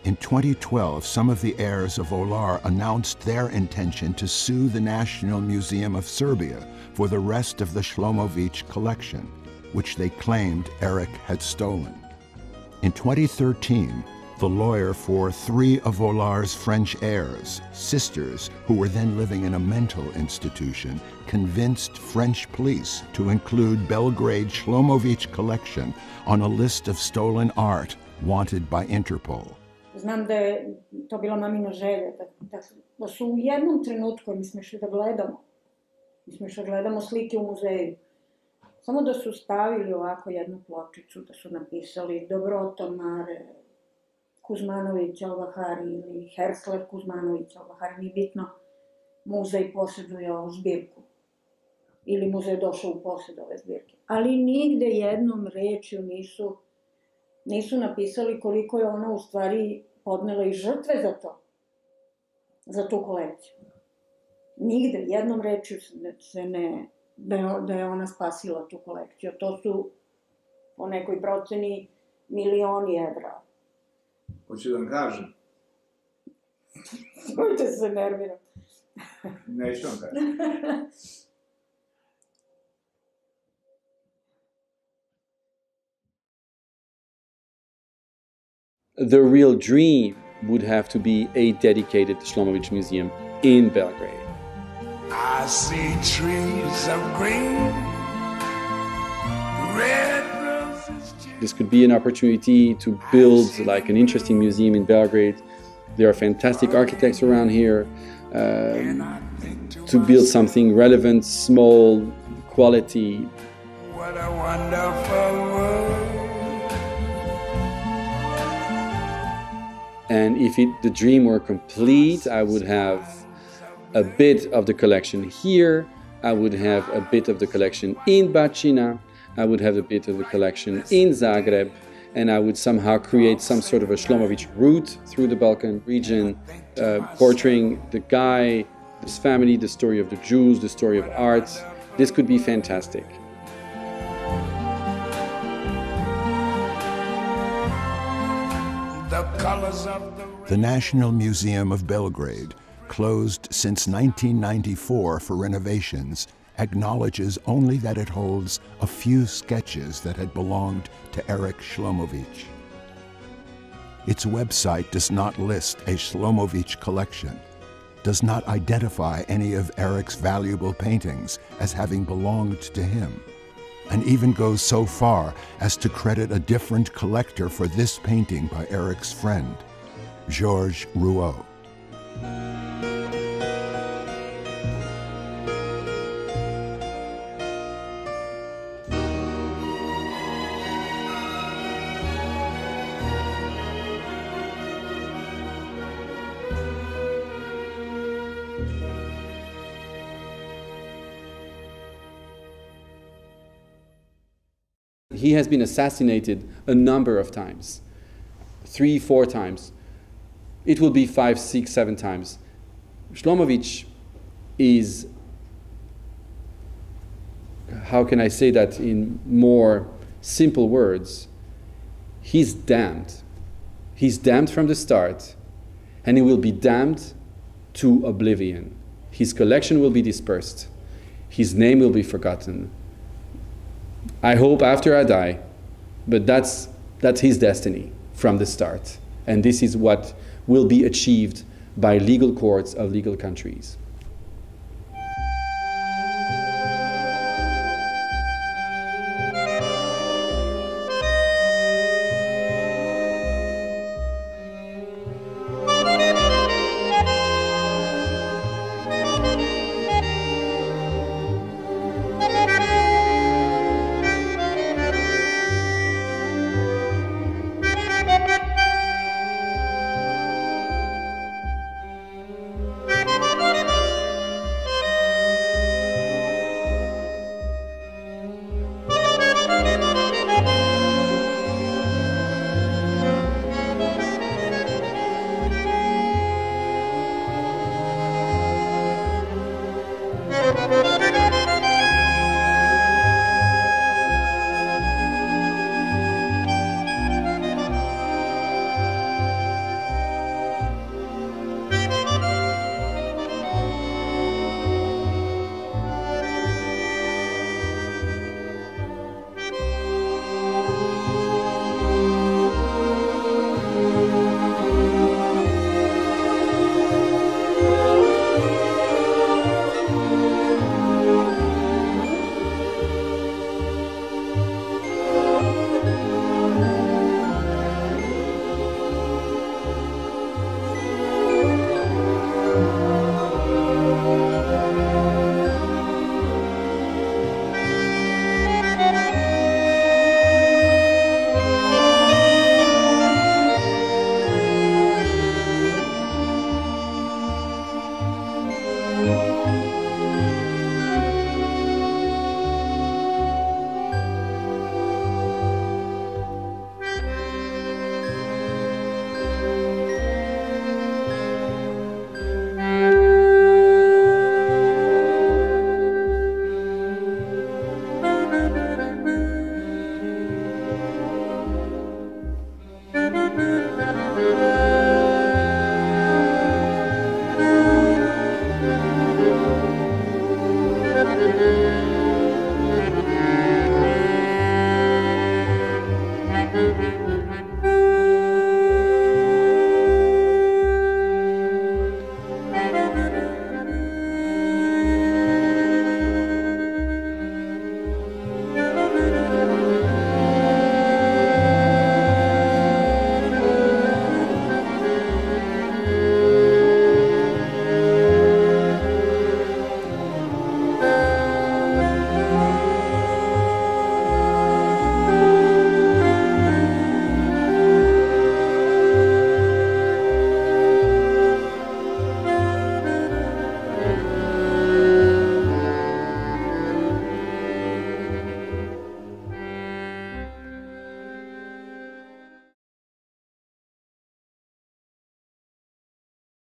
In 2012, some of the heirs of Vollard announced their intention to sue the National Museum of Serbia for the rest of the Šlomović collection, which they claimed Eric had stolen. In 2013, the lawyer for 3 of Vollard's French heirs, sisters who were then living in a mental institution, convinced French police to include Belgrade Šlomović collection on a list of stolen art wanted by Interpol. Znam da je to bila mamina želja, da su u jednom trenutku, mi smo išli da gledamo slike u muzeju, samo da su stavili ovako jednu pločicu, da su napisali Dobrota Mare Kuzmanović Al-Bahari ili Hersler Kuzmanović Al-Bahari, nije bitno, muzej posjeduje ovu zbirku ili muzej došao u posjed ove zbirke. Ali nigde jednom rečju nisu napisali koliko je ona u stvari podnela i žrtve za to, za tu kolekciju. Nigde, jednom rečju da je ona spasila tu kolekciju. To su po nekoj proceni milioni evra. Hoću da vam kažem, Nemojte se nervirati. Neću vam kaži. The real dream would have to be a dedicated Slomovic museum in Belgrade. I see trees of green, red roses. This could be an opportunity to build like an interesting museum in Belgrade. There are fantastic architects around here. To build something relevant, small, quality. What a wonderful world. And if the dream were complete, I would have a bit of the collection here. I would have a bit of the collection in Bacina. I would have a bit of the collection in Zagreb. And I would somehow create some sort of a Šlomović route through the Balkan region, portraying the guy, his family, the story of the Jews, the story of art. This could be fantastic. The National Museum of Belgrade, closed since 1994 for renovations, acknowledges only that it holds a few sketches that had belonged to Eric Šlomović. Its website does not list a Slomovic collection, does not identify any of Eric's valuable paintings as having belonged to him, and even goes so far as to credit a different collector for this painting by Eric's friend, Georges Rouault. He has been assassinated a number of times, 3, 4 times. It will be 5, 6, 7 times. Šlomović is, how can I say that in more simple words? He's damned. He's damned from the start, and he will be damned to oblivion. His collection will be dispersed. His name will be forgotten. I hope after I die, but that's his destiny from the start. And this is what will be achieved by legal courts of legal countries.